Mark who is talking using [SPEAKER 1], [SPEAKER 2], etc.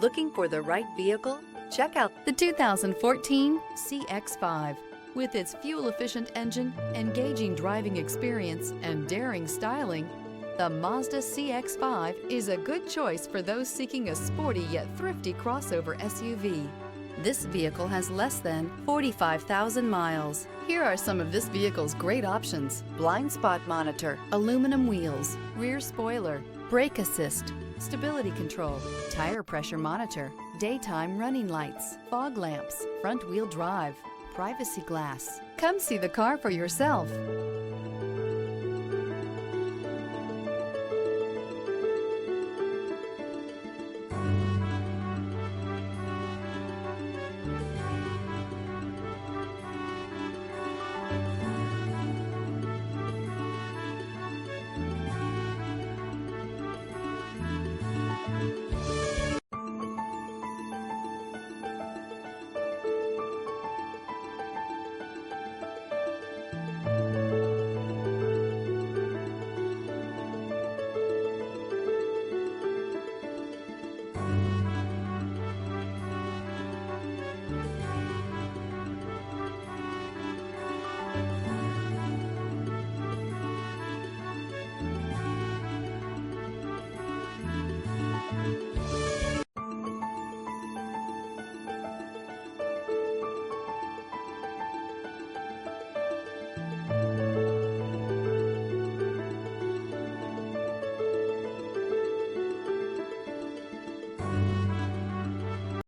[SPEAKER 1] Looking for the right vehicle? Check out the 2014 CX-5. With its fuel-efficient engine, engaging driving experience, and daring styling, the Mazda CX-5 is a good choice for those seeking a sporty yet thrifty crossover SUV. This vehicle has less than 45,000 miles. Here are some of this vehicle's great options: blind spot monitor, aluminum wheels, rear spoiler, brake assist, stability control, tire pressure monitor, daytime running lights, fog lamps, front wheel drive, privacy glass. Come see the car for yourself.